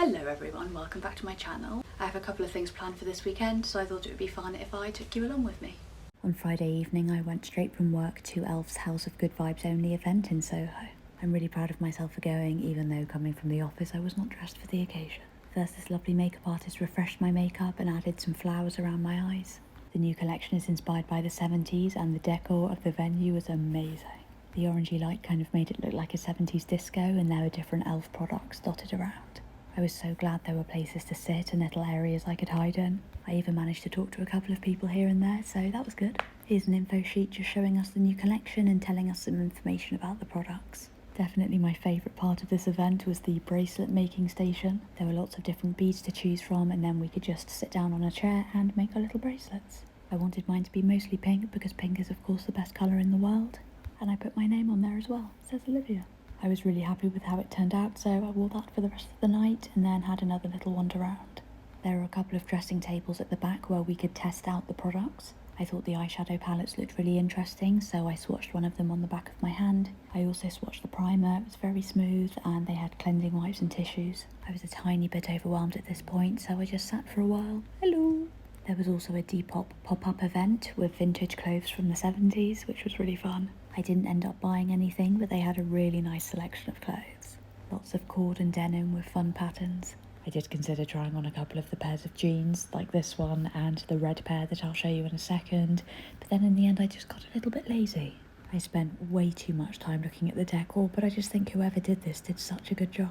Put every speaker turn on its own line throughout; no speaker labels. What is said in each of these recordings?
Hello everyone, welcome back to my channel. I have a couple of things planned for this weekend, so I thought it would be fun if I took you along with me. On Friday evening I went straight from work to E.l.f.'s House of Good Vibes Only event in Soho. I'm really proud of myself for going, even though coming from the office I was not dressed for the occasion. First, this lovely makeup artist refreshed my makeup and added some flowers around my eyes. The new collection is inspired by the 70s and the decor of the venue was amazing. The orangey light kind of made it look like a 70s disco, and there were different E.l.f. products dotted around. I was so glad there were places to sit and little areas I could hide in. I even managed to talk to a couple of people here and there, so that was good. Here's an info sheet just showing us the new collection and telling us some information about the products. Definitely my favourite part of this event was the bracelet making station. There were lots of different beads to choose from, and then we could just sit down on a chair and make our little bracelets. I wanted mine to be mostly pink because pink is of course the best colour in the world. And I put my name on there as well. It says Olivia. I was really happy with how it turned out, so I wore that for the rest of the night and then had another little wander around. There were a couple of dressing tables at the back where we could test out the products. I thought the eyeshadow palettes looked really interesting, so I swatched one of them on the back of my hand. I also swatched the primer. It was very smooth and they had cleansing wipes and tissues. I was a tiny bit overwhelmed at this point, so I just sat for a while. Hello! There was also a Depop pop-up event with vintage clothes from the 70s, which was really fun. I didn't end up buying anything, but they had a really nice selection of clothes. Lots of cord and denim with fun patterns. I did consider trying on a couple of the pairs of jeans, like this one and the red pair that I'll show you in a second, but then in the end I just got a little bit lazy. I spent way too much time looking at the decor, but I just think whoever did this did such a good job.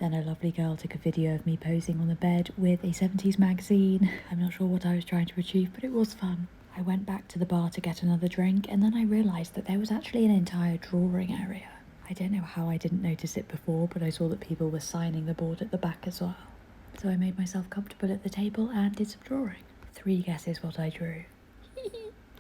Then a lovely girl took a video of me posing on the bed with a 70s magazine. I'm not sure what I was trying to achieve, but it was fun. I went back to the bar to get another drink, and then I realised that there was actually an entire drawing area. I don't know how I didn't notice it before, but I saw that people were signing the board at the back as well. So I made myself comfortable at the table and did some drawing. 3 guesses what I drew.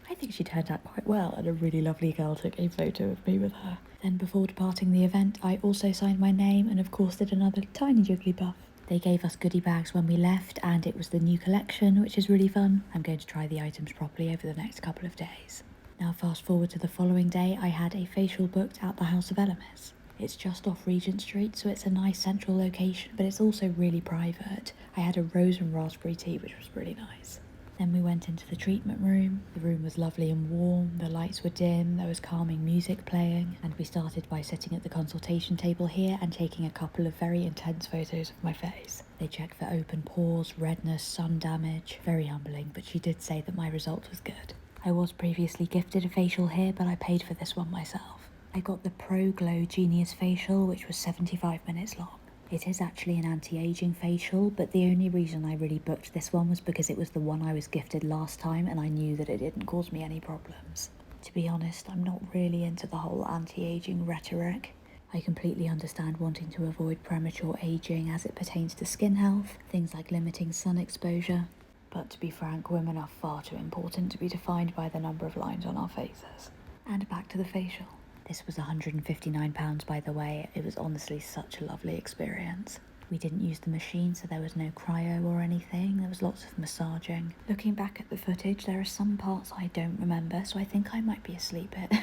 I think she turned out quite well, and a really lovely girl took a photo of me with her. Then before departing the event, I also signed my name and of course did another tiny Jigglypuff. They gave us goodie bags when we left, and it was the new collection, which is really fun. I'm going to try the items properly over the next couple of days. Now fast forward to the following day, I had a facial booked at the house of Elemis. It's just off Regent Street, so it's a nice central location, but it's also really private. I had a rose and raspberry tea, which was really nice. Then we went into the treatment room. The room was lovely and warm, the lights were dim, there was calming music playing, and we started by sitting at the consultation table here and taking a couple of very intense photos of my face. They checked for open pores, redness, sun damage. Very humbling, but she did say that my result was good. I was previously gifted a facial here, but I paid for this one myself. I got the Pro Glow Genius facial, which was 75 minutes long. It is actually an anti-aging facial, but the only reason I really booked this one was because it was the one I was gifted last time and I knew that it didn't cause me any problems. To be honest, I'm not really into the whole anti-aging rhetoric. I completely understand wanting to avoid premature aging as it pertains to skin health, things like limiting sun exposure. But to be frank, women are far too important to be defined by the number of lines on our faces. And back to the facial. This was £159 by the way. It was honestly such a lovely experience. We didn't use the machine, so there was no cryo or anything. There was lots of massaging. Looking back at the footage, there are some parts I don't remember, so I think I might be asleep it.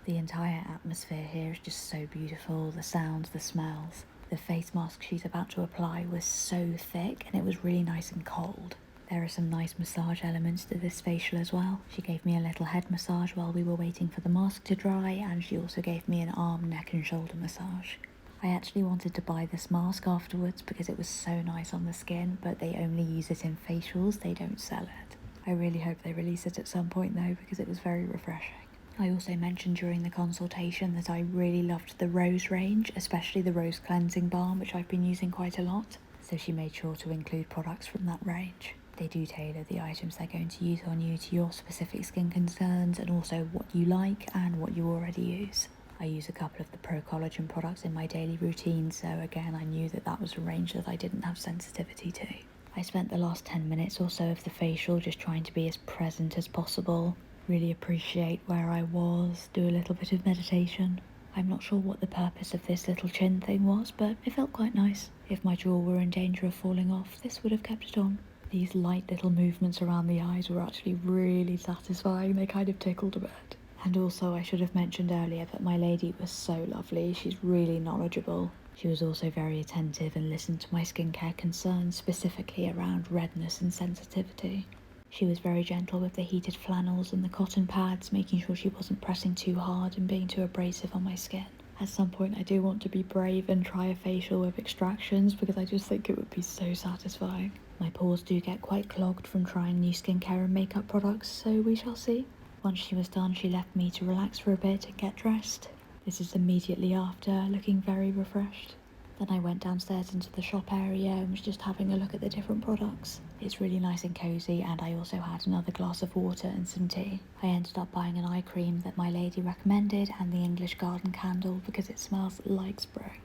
The entire atmosphere here is just so beautiful. The sounds, the smells. The face mask she's about to apply was so thick, and it was really nice and cold. There are some nice massage elements to this facial as well. She gave me a little head massage while we were waiting for the mask to dry, and she also gave me an arm, neck and shoulder massage. I actually wanted to buy this mask afterwards because it was so nice on the skin, but they only use it in facials, they don't sell it. I really hope they release it at some point though, because it was very refreshing. I also mentioned during the consultation that I really loved the rose range, especially the rose cleansing balm, which I've been using quite a lot, so she made sure to include products from that range. They do tailor the items they're going to use on you to your specific skin concerns and also what you like and what you already use. I use a couple of the Pro Collagen products in my daily routine, so again I knew that that was a range that I didn't have sensitivity to. I spent the last 10 minutes or so of the facial just trying to be as present as possible, really appreciate where I was, do a little bit of meditation. I'm not sure what the purpose of this little chin thing was, but it felt quite nice. If my jaw were in danger of falling off, this would have kept it on. These light little movements around the eyes were actually really satisfying. They kind of tickled a bit. And also I should have mentioned earlier that my lady was so lovely. She's really knowledgeable. She was also very attentive and listened to my skincare concerns, specifically around redness and sensitivity. She was very gentle with the heated flannels and the cotton pads, making sure she wasn't pressing too hard and being too abrasive on my skin. At some point I do want to be brave and try a facial with extractions because I just think it would be so satisfying. My pores do get quite clogged from trying new skincare and makeup products, so we shall see. Once she was done, she left me to relax for a bit and get dressed. This is immediately after, looking very refreshed. Then I went downstairs into the shop area and was just having a look at the different products. It's really nice and cosy, and I also had another glass of water and some tea. I ended up buying an eye cream that my lady recommended and the English garden candle because it smells like spring.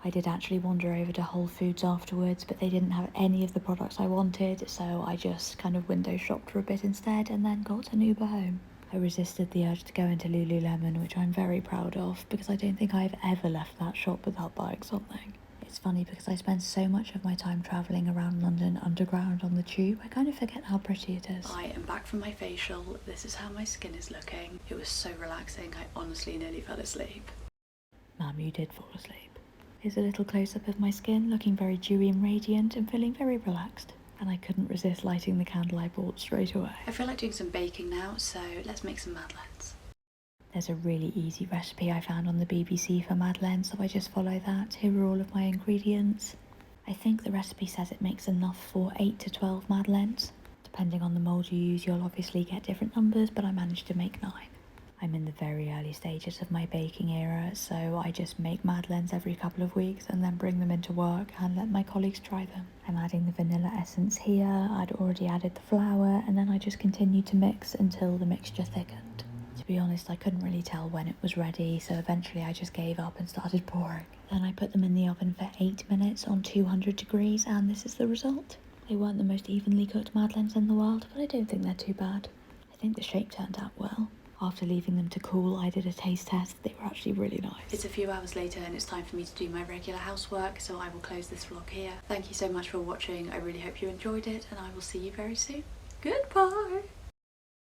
I did actually wander over to Whole Foods afterwards, but they didn't have any of the products I wanted, so I just kind of window shopped for a bit instead and then got an Uber home. I resisted the urge to go into Lululemon, which I'm very proud of, because I don't think I've ever left that shop without buying something. It's funny because I spend so much of my time travelling around London Underground on the tube, I kind of forget how pretty it is. I am back from my facial. This is how my skin is looking. It was so relaxing, I honestly nearly fell asleep. Mum, you did fall asleep. Here's a little close-up of my skin, looking very dewy and radiant and feeling very relaxed. And I couldn't resist lighting the candle I bought straight away. I feel like doing some baking now, so let's make some madeleines. There's a really easy recipe I found on the BBC for madeleines, so I just follow that. Here are all of my ingredients. I think the recipe says it makes enough for 8 to 12 madeleines. Depending on the mould you use, you'll obviously get different numbers, but I managed to make 9. I'm in the very early stages of my baking era, so I just make madeleines every couple of weeks and then bring them into work and let my colleagues try them. I'm adding the vanilla essence here. I'd already added the flour, and then I just continued to mix until the mixture thickened. To be honest, I couldn't really tell when it was ready, so eventually I just gave up and started pouring. Then I put them in the oven for 8 minutes on 200 degrees, and this is the result. They weren't the most evenly cooked madeleines in the world, but I don't think they're too bad. I think the shape turned out well. After leaving them to cool, I did a taste test. They were actually really nice. It's a few hours later and it's time for me to do my regular housework, so I will close this vlog here. Thank you so much for watching. I really hope you enjoyed it, and I will see you very soon. Goodbye!